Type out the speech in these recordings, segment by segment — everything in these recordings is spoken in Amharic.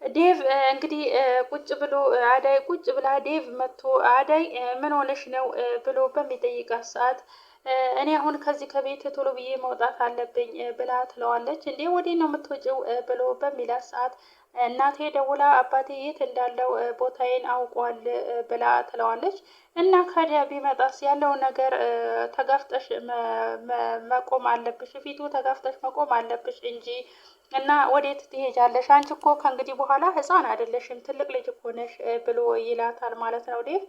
ዴቭ እንግዲህ ቁጭ ብሎ አዳይ ቁጭ ብላ ዴቭ መጥቶ አዳይ ምን ሆነሽ ነው ብሎ በሚጠይቃት ሰዓት እኔ አሁን ከዚህ ከቤት ቶሎ ብዬ መውጣት አለብኝ ብላ ትለዋለች። እንዴ ወዴት ነው የምትወጪው ብሎ በሚላት ሰዓት እናቴ ደውላ አባቴ የት እንዳለው ቦታዬን አውቋል ብላ ትለዋለች። እና ካዲያ ቢመጣስ ያለውን ነገር ተጋፍጠሽ መቆም አለብሽ፣ ፊቱ ተጋፍጠሽ መቆም አለብሽ እንጂ እና ወዴት ትሄጃለሽ? አንቺ እኮ ከእንግዲህ በኋላ ሕፃን አይደለሽም ትልቅ ልጅ እኮ ነሽ ብሎ ይላታል ማለት ነው ዴቭ።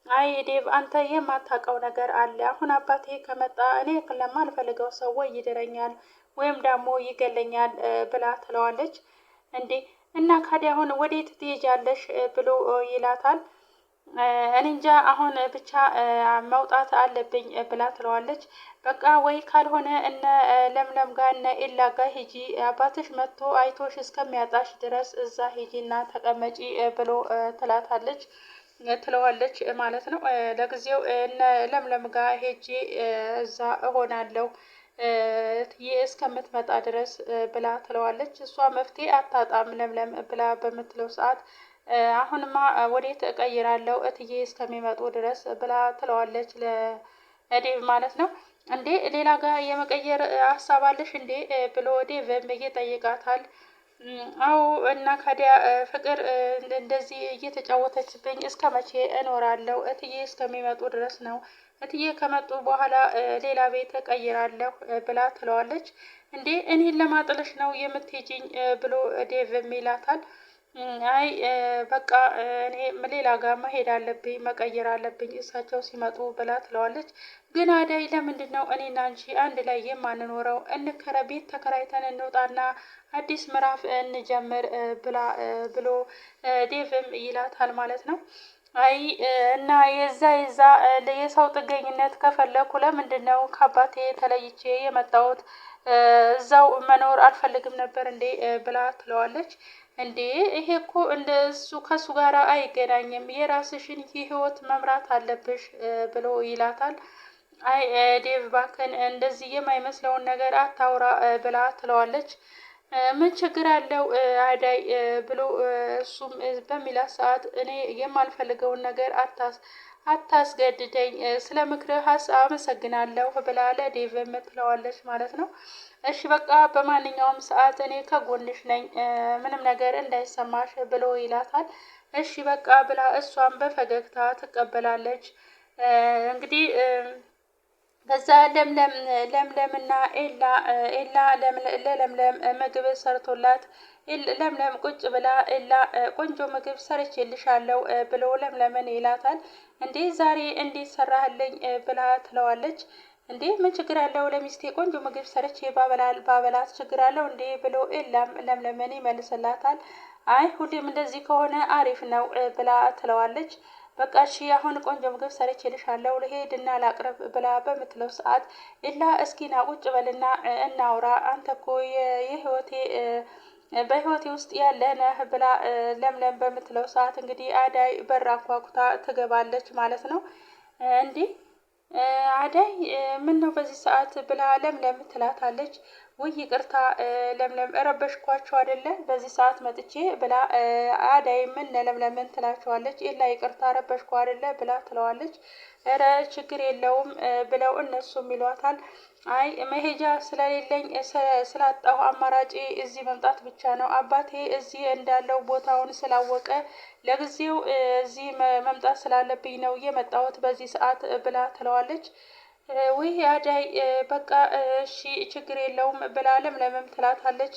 አይ ዴቭ አንተ የማታውቀው ነገር አለ። አሁን አባቴ ከመጣ እኔ ለማልፈልገው ሰው ወይ ይድረኛል ወይም ደግሞ ይገለኛል ብላ ትለዋለች። እንዴ እና ካዲያ አሁን ወዴት ትሄጃለሽ ብሎ ይላታል። እኔ እንጃ አሁን ብቻ መውጣት አለብኝ ብላ ትለዋለች። በቃ ወይ ካልሆነ እነ ለምለም ጋር እነ ኤላ ጋር ሂጂ፣ አባትሽ መጥቶ አይቶሽ እስከሚያጣሽ ድረስ እዛ ሂጂና ተቀመጪ ብሎ ትለዋለች ማለት ነው። ለጊዜው እነ ለምለም ጋር ሄጄ እዛ እሆናለሁ እስከምትመጣ ድረስ ብላ ትለዋለች። እሷ መፍትሄ አታጣም ለምለም ብላ በምትለው ሰዓት አሁንማ ወዴት እቀይራለሁ እትዬ እስከሚመጡ ድረስ ብላ ትለዋለች ለዴቭ ማለት ነው። እንዴ ሌላ ጋር የመቀየር ሀሳብ አለሽ እንዴ ብሎ ዴቭም ይጠይቃታል። አዎ እና ካዲያ ፍቅር እንደዚህ እየተጫወተችብኝ እስከ መቼ እኖራለሁ? እትዬ እስከሚመጡ ድረስ ነው። እትዬ ከመጡ በኋላ ሌላ ቤት እቀይራለሁ ብላ ትለዋለች። እንዴ እኔን ለማጥለሽ ነው የምትሄጂኝ ብሎ ዴቭም ይላታል። አይ በቃ እኔ ሌላ ጋር መሄድ አለብኝ መቀየር አለብኝ እሳቸው ሲመጡ ብላ ትለዋለች። ግን አደይ ለምንድን ነው እኔና አንቺ አንድ ላይ የማንኖረው? ቤት ተከራይተን እንውጣና አዲስ ምዕራፍ እንጀምር ብሎ ዴቭም ይላታል ማለት ነው። አይ እና የዛ የሰው ጥገኝነት ከፈለኩ ለምንድን ነው ከአባቴ ተለይቼ የመጣሁት? እዛው መኖር አልፈልግም ነበር እንዴ ብላ ትለዋለች። እንዴ ይሄ እኮ እንደ እሱ ከሱ ጋር አይገናኝም፣ የራስሽን ህይወት መምራት አለብሽ ብሎ ይላታል። አይ ዴቭ ባክን እንደዚህ የማይመስለውን ነገር አታውራ ብላ ትለዋለች። ምን ችግር አለው አዳይ ብሎ እሱም በሚላት ሰዓት እኔ የማልፈልገውን ነገር አታስገድደኝ፣ ስለ ምክርህ አመሰግናለሁ ብላ ለዴቭም ትለዋለች ማለት ነው። እሺ በቃ በማንኛውም ሰዓት እኔ ከጎንሽ ነኝ፣ ምንም ነገር እንዳይሰማሽ ብሎ ይላታል። እሺ በቃ ብላ እሷም በፈገግታ ትቀበላለች። እንግዲህ ከዛ ለምለምና ኤላ ለለምለም ምግብ ሰርቶላት ለምለም ቁጭ ብላ ኤላ ቆንጆ ምግብ ሰርቼልሻለሁ ብሎ ለምለምን ይላታል። እንዴ ዛሬ እንዴት ሰራህልኝ ብላ ትለዋለች። እንዴ ምን ችግር አለው ለሚስቴ ቆንጆ ምግብ ሰርቼ ባበላት ችግር አለው እንዴ ብሎ ኤላም ለምለምን ይመልስላታል። አይ ሁሌም እንደዚህ ከሆነ አሪፍ ነው ብላ ትለዋለች። በቃ እሺ አሁን ቆንጆ ምግብ ሰርቼልሻለሁ ልሄድና ላቅርብ ብላ በምትለው ሰዓት ኤላ እስኪና ቁጭ በልና እናውራ፣ አንተ እኮ በህይወቴ ውስጥ ያለ ነህ ብላ ለምለም በምትለው ሰዓት እንግዲህ አዳይ በር አንኳኩታ ትገባለች ማለት ነው። እንዲህ አዳይ ምን ነው በዚህ ሰዓት ብላ ለምለም ትላታለች። ውይ ይቅርታ ለምለም ረበሽኳቸው አይደለ በዚህ ሰዓት መጥቼ ብላ አዳይ ምን ለምለምን ትላቸዋለች። ኤላ ይቅርታ ረበሽኳ አይደለ ብላ ትለዋለች። እረ ችግር የለውም ብለው እነሱም ይሏታል። አይ መሄጃ ስለሌለኝ ስላጣሁ አማራጭ እዚህ መምጣት ብቻ ነው። አባቴ እዚህ እንዳለው ቦታውን ስላወቀ ለጊዜው እዚህ መምጣት ስላለብኝ ነው የመጣሁት በዚህ ሰዓት ብላ ትለዋለች። ውይ አዳይ በቃ እሺ ችግር የለውም ብላ ለምለምም ትላታለች።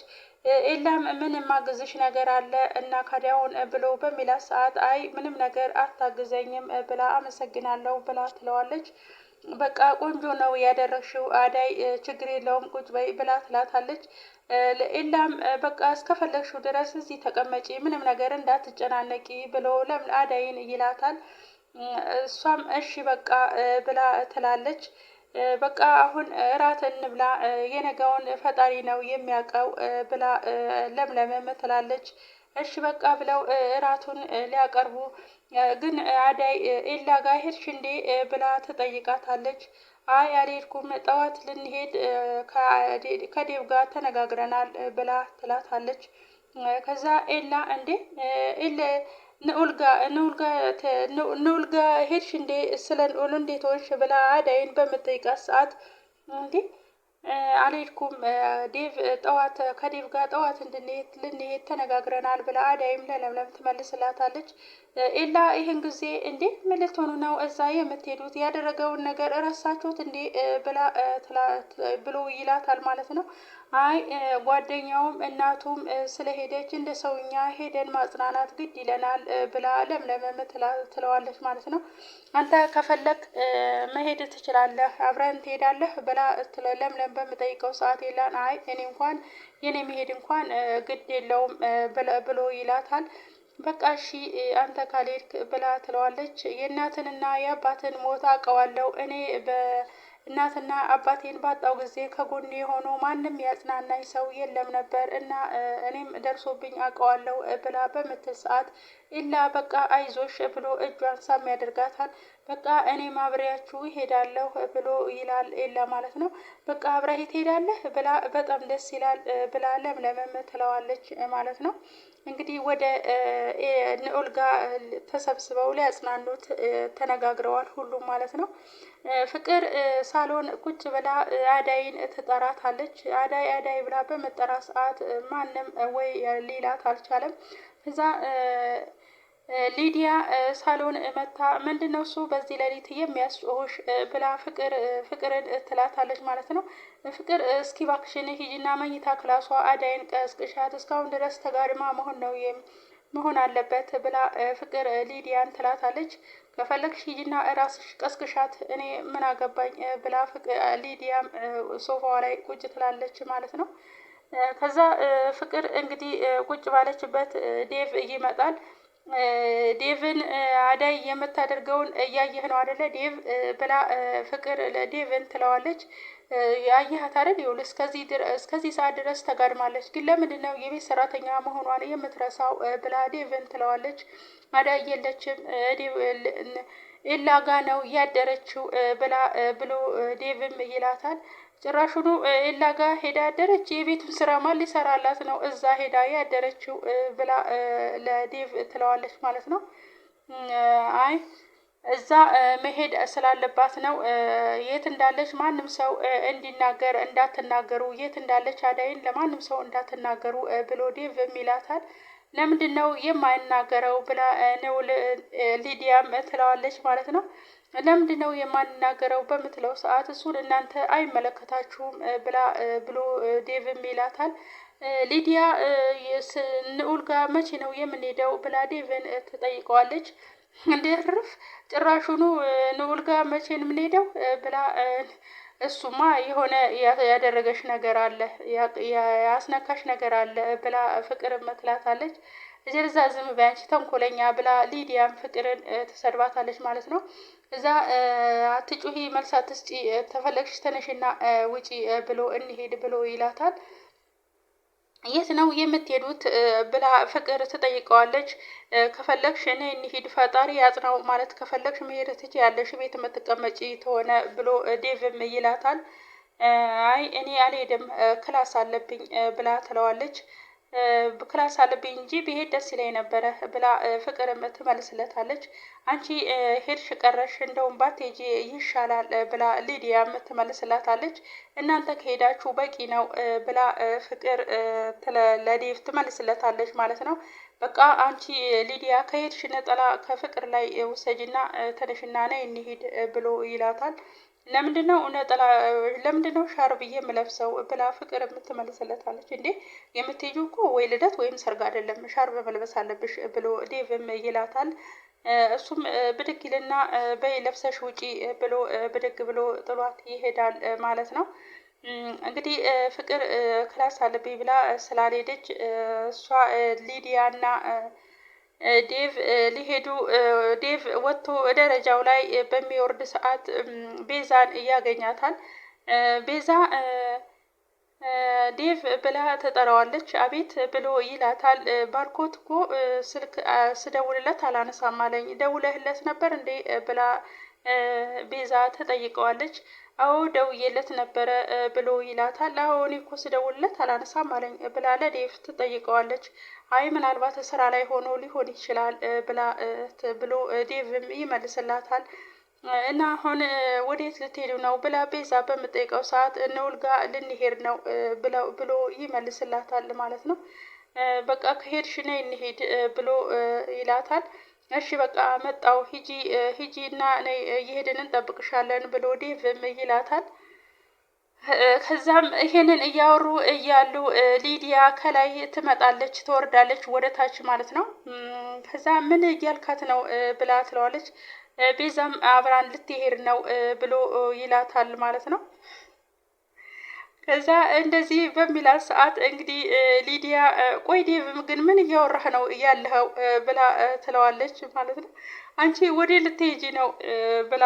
ኤላም ምን የማግዝሽ ነገር አለ እና ካዲያውን ብሎ በሚላት ሰዓት አይ ምንም ነገር አታግዘኝም ብላ አመሰግናለሁ ብላ ትለዋለች። በቃ ቆንጆ ነው ያደረግሽው አዳይ ችግር የለውም ቁጭ በይ ብላ ትላታለች። ኤላም በቃ እስከፈለግሽው ድረስ እዚህ ተቀመጪ ምንም ነገር እንዳትጨናነቂ ብሎ አዳይን ይላታል። እሷም እሺ በቃ ብላ ትላለች። በቃ አሁን እራት እንብላ የነገውን ፈጣሪ ነው የሚያውቀው ብላ ለምለምም ትላለች። እሺ በቃ ብለው እራቱን ሊያቀርቡ ግን አዳይ ኤላ ጋር ሄድሽ እንዴ ብላ ትጠይቃታለች። አይ አልሄድኩም ጠዋት ልንሄድ ከዴቭ ጋር ተነጋግረናል ብላ ትላታለች። ከዛ ኤላ እንዴ ኤለ ንዑል ጋ ሄድሽ እንዴ ስለ ንዑል እንዴት ሆንሽ ብላ አዳይን በምጠይቃት ሰዓት እንዴ አልሄድኩም ዴቭ ጠዋት ከዴቭ ጋር ጠዋት ልንሄድ ተነጋግረናል ብላ አዳይም ለለምለም ትመልስላታለች። ኤላ ይህን ጊዜ እንዴ ምን ልትሆኑ ነው እዛ የምትሄዱት? ያደረገውን ነገር እረሳችሁት እንዴ ብሎ ይላታል ማለት ነው። አይ ጓደኛውም እናቱም ስለሄደች እንደ ሰውኛ ሄደን ማጽናናት ግድ ይለናል ብላ ለምለም ትለዋለች ማለት ነው። አንተ ከፈለክ መሄድ ትችላለህ፣ አብረን ትሄዳለህ ብላ ለምለም በምጠይቀው ሰዓት የላን አይ እኔ እንኳን የኔ መሄድ እንኳን ግድ የለውም ብሎ ይላታል። በቃ እሺ አንተ ካልሄድክ ብላ ትለዋለች። የእናትንና የአባትን ሞት አውቀዋለሁ እኔ እናትና አባቴን ባጣው ጊዜ ከጎኔ የሆነው ማንም ያጽናናኝ ሰው የለም ነበር እና እኔም ደርሶብኝ አውቀዋለሁ ብላ በምትል ሰዓት ኢላ በቃ አይዞሽ ብሎ እጇን ሳም ያደርጋታል። በቃ እኔም አብሬያችሁ ይሄዳለሁ ብሎ ይላል ኤላ ማለት ነው። በቃ አብረህ ትሄዳለህ ብላ በጣም ደስ ይላል ብላ ለምለምም ትለዋለች ማለት ነው። እንግዲህ ወደ ንዑል ጋር ተሰብስበው ሊያጽናኑት ተነጋግረዋል ሁሉም ማለት ነው። ፍቅር ሳሎን ቁጭ ብላ አዳይን ትጠራታለች። አዳይ ብላ በመጠራ ሰዓት ማንም ወይ ሊላት አልቻለም። እዛ ሊዲያ ሳሎን መታ ምንድነው እሱ በዚህ ሌሊት የሚያስጮህሽ ብላ ፍቅርን ትላታለች ማለት ነው። ፍቅር እስኪ እባክሽን ሂጂና መኝታ ክላሷ አዳይን ቀስቅሻት እስካሁን ድረስ ተጋድማ መሆን አለበት ብላ ፍቅር ሊዲያን ትላታለች። ከፈለግሽ ሂጂና እራስሽ ቀስቅሻት እኔ ምን አገባኝ ብላ ሊዲያም ሶፋዋ ላይ ቁጭ ትላለች ማለት ነው። ከዛ ፍቅር እንግዲህ ቁጭ ባለችበት ዴቭ ይመጣል። ዴቭን አዳይ የምታደርገውን እያየህ ነው አደለ ዴቭ ብላ ፍቅር ለዴቭን ትለዋለች። ያየሃት አይደል ይኸውልህ እስከዚህ ሰዓት ድረስ ተጋድማለች፣ ግን ለምንድን ነው የቤት ሰራተኛ መሆኗን የምትረሳው ብላ ዴቭን ትለዋለች። አዳይ የለችም ኤላ ጋ ነው ያደረችው ብሎ ዴቭም ይላታል። ጭራሹኑ ኤላ ጋ ሄዳ ያደረች የቤቱን ስራ ማን ሊሰራላት ነው እዛ ሄዳ ያደረችው ብላ ለዴቭ ትለዋለች ማለት ነው። አይ እዛ መሄድ ስላለባት ነው የት እንዳለች ማንም ሰው እንዳትናገሩ የት እንዳለች አዳይን ለማንም ሰው እንዳትናገሩ ብሎ ዴቭም ይላታል። ለምንድን ነው የማይናገረው ብላ ነው ሊዲያም ትለዋለች ማለት ነው። ለምንድን ነው የማንናገረው በምትለው ሰዓት እሱን እናንተ አይመለከታችሁም ብሎ ዴቭም ይላታል። ሊዲያ ንዑል ጋር መቼ ነው የምንሄደው ብላ ዴቭን ትጠይቀዋለች። እንዲርፍ ጭራሹኑ ንዑል ጋር መቼ ነው የምንሄደው ብላ እሱማ የሆነ ያደረገሽ ነገር አለ ያስነካሽ ነገር አለ ብላ ፍቅርም ትላታለች። እጀርዛ ዝም በይ አንቺ ተንኮለኛ ብላ ሊዲያም ፍቅርን ትሰድባታለች ማለት ነው። እዛ አትጩሂ መልስ አትስጪ ተፈለግሽ ተነሽና ውጪ ብሎ እንሄድ ብሎ ይላታል። የት ነው የምትሄዱት ብላ ፍቅር ትጠይቀዋለች። ከፈለግሽ እኔ እንሂድ ፈጣሪ ያጽናው ማለት ከፈለግሽ መሄድ ትችያለሽ ቤት የምትቀመጪ ተሆነ ብሎ ዴቭም ይላታል። አይ እኔ አልሄድም ክላስ አለብኝ ብላ ትለዋለች። ክላስ አለብኝ እንጂ ብሄድ ደስ ይለኝ ነበረ ብላ ፍቅርም ትመልስለታለች። አንቺ ሄድሽ ቀረሽ እንደውም ባትሄጂ ይሻላል ብላ ሊዲያም ትመልስላታለች። እናንተ ከሄዳችሁ በቂ ነው ብላ ፍቅር ለዴቭ ትመልስለታለች ማለት ነው። በቃ አንቺ ሊዲያ ከሄድሽ ነጠላ ከፍቅር ላይ ውሰጂና ተነሽና ነይ እንሂድ ብሎ ይላታል። ለምንድነው ሻርብ የምለብሰው ብላ ፍቅር የምትመልስለታለች። እንዴ የምትሄጂው እኮ ወይ ልደት ወይም ሰርግ አይደለም ሻርብ መልበስ አለብሽ ብሎ ዴቭም ይላታል። እሱም ብድግ ይልና በይ ለብሰሽ ውጪ ብሎ ብድግ ብሎ ጥሏት ይሄዳል ማለት ነው። እንግዲህ ፍቅር ክላስ አለብኝ ብላ ስላልሄደች እሷ ሊዲያና ዴቭ ሊሄዱ ዴቭ ወጥቶ ደረጃው ላይ በሚወርድ ሰዓት ቤዛን ያገኛታል። ቤዛ ዴቭ ብላ ትጠራዋለች። አቤት ብሎ ይላታል። ባርኮት እኮ ስልክ ስደውልለት አላነሳም አለኝ፣ ደውለህለት ነበር እንዴ ብላ ቤዛ ትጠይቀዋለች። አዎ ደውዬለት ነበረ ብሎ ይላታል። አዎ እኔ እኮ ስደውልለት አላነሳም አለኝ ብላ ለዴቭ ትጠይቀዋለች። አይ ምናልባት ስራ ላይ ሆኖ ሊሆን ይችላል ብሎ ዴቭም ይመልስላታል። እና አሁን ወዴት ልትሄዱ ነው ብላ ቤዛ በምጠይቀው ሰዓት ልዑል ጋር ልንሄድ ነው ብሎ ይመልስላታል ማለት ነው። በቃ ከሄድሽ ነይ እንሂድ ብሎ ይላታል። እሺ በቃ መጣው ሂጂ እና ነይ እየሄድን እንጠብቅሻለን ብሎ ዴቭም ይላታል። ከዛም ይሄንን እያወሩ እያሉ ሊዲያ ከላይ ትመጣለች፣ ትወርዳለች ወደ ታች ማለት ነው። ከዛ ምን እያልካት ነው ብላ ትለዋለች። ቤዛም አብራን ልትሄድ ነው ብሎ ይላታል ማለት ነው። ከዛ እንደዚህ በሚላት ሰዓት እንግዲህ ሊዲያ ቆይ ዴቭም ግን ምን እያወራህ ነው ያለኸው ብላ ትለዋለች ማለት ነው። አንቺ ወዴ ልትሄጂ ነው ብላ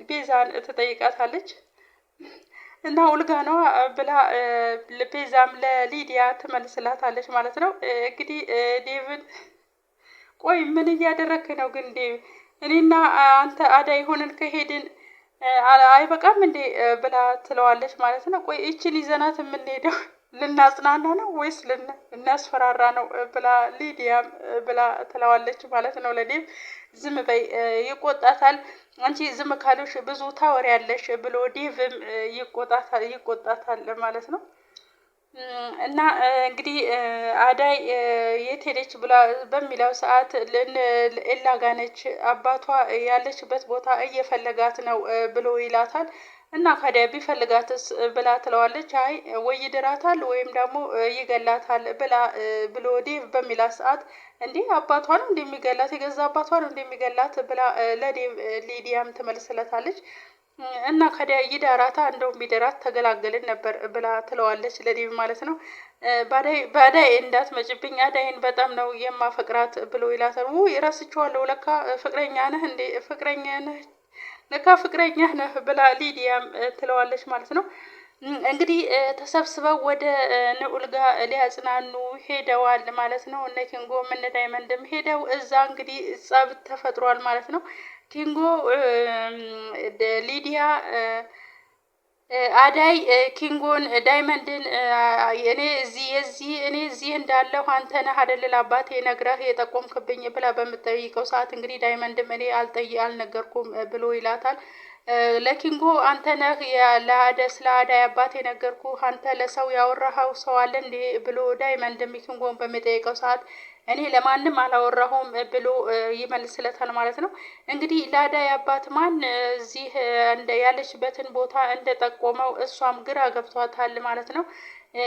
ቤዛን ትጠይቃታለች። እና ውልጋ ነው ብላ ቤዛም ለሊዲያ ትመልስላታለች ማለት ነው። እንግዲህ ዴቭን ቆይ ምን እያደረክ ነው ግን ዴቭ እኔና አንተ አዳይ ሆነን ከሄድን አይበቃም እንዴ ብላ ትለዋለች ማለት ነው። ቆይ እችን ይዘናት የምንሄደው ልናጽናና ነው ወይስ ልናስፈራራ ነው ብላ ሊዲያም ብላ ትለዋለች ማለት ነው። ለዴቭ ዝም በይ ይቆጣታል። አንቺ ዝም ካሉሽ ብዙ ታወሪያለሽ ብሎ ዴቭም ይቆጣታል ማለት ነው። እና እንግዲህ አዳይ የት ሄደች ብላ በሚለው ሰዓት ኤላ ጋ ነች፣ አባቷ ያለችበት ቦታ እየፈለጋት ነው ብሎ ይላታል። እና ካዲያ ቢፈልጋትስ ብላ ትለዋለች። አይ ወይ ይድራታል ወይም ደግሞ ይገላታል ብሎ ዴቭ በሚላት ሰዓት እንዴ አባቷ ነው እንደሚገላት የገዛ አባቷ ነው እንደሚገላት ብላ ለዴቭ ሊዲያም ትመልስለታለች። እና ካዲያ ይዳራታ እንደውም ቢደራት ተገላገልን ነበር ብላ ትለዋለች ለዴቭ ማለት ነው። በአዳይ እንዳትመጭብኝ አዳይን በጣም ነው የማፈቅራት ብሎ ይላታል። ውይ እረስቸዋለሁ ለካ ፍቅረኛ ነህ እንዴ ለካ ፍቅረኛ ነህ ብላ ሊዲያም ትለዋለች ማለት ነው። እንግዲህ ተሰብስበው ወደ ልዑል ጋር ሊያጽናኑ ሄደዋል ማለት ነው። እነ ኪንጎም እነ ዳይመንድም ሄደው እዛ እንግዲህ ጸብ ተፈጥሯል ማለት ነው። ኪንጎ ሊዲያ አዳይ ኪንጎን ዳይመንድን እኔ እዚህ እንዳለሁ አንተ ነህ አይደል አባቴ ነግረህ የጠቆምክብኝ ብላ በምትጠይቀው ሰዓት እንግዲህ ዳይመንድም እኔ አልነገርኩም ብሎ ይላታል። ለኪንጎ አንተ ነህ ስለ አዳይ አባቴ ነገርኩ አንተ ለሰው ያወራኸው ሰው አለ እንዴ ብሎ ዳይመንድም ኪንጎን በሚጠይቀው ሰዓት እኔ ለማንም አላወራሁም ብሎ ይመልስለታል ማለት ነው። እንግዲህ ለአዳይ አባት ማን እዚህ ያለችበትን ቦታ እንደጠቆመው እሷም ግራ ገብቷታል ማለት ነው።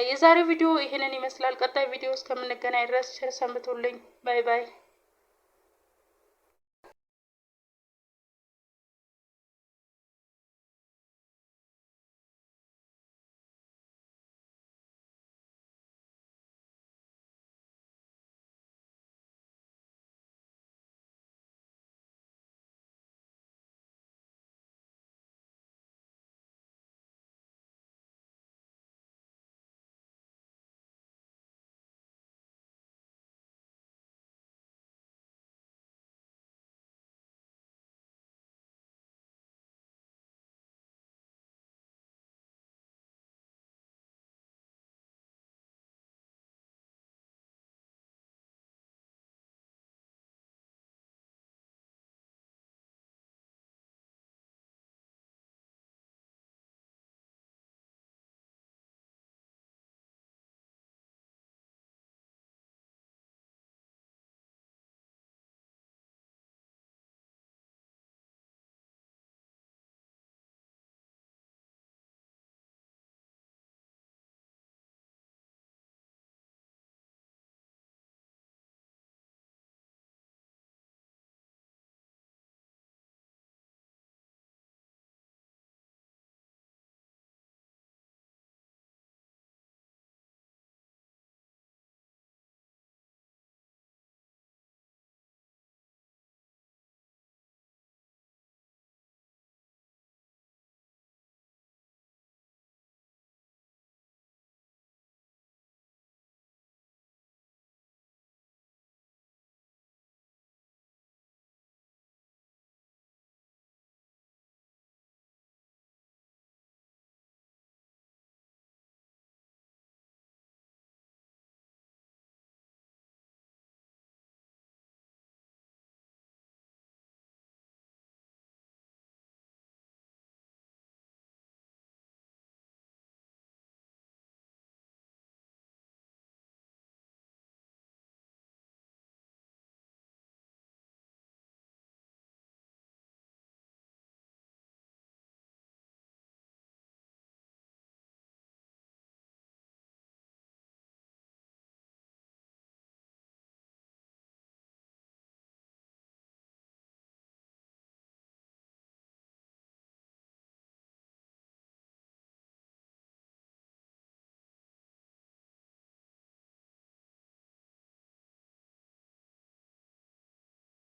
የዛሬው ቪዲዮ ይህንን ይመስላል። ቀጣይ ቪዲዮ እስከምንገናኝ ድረስ ቸር ሰንብቱልኝ። ባይ ባይ።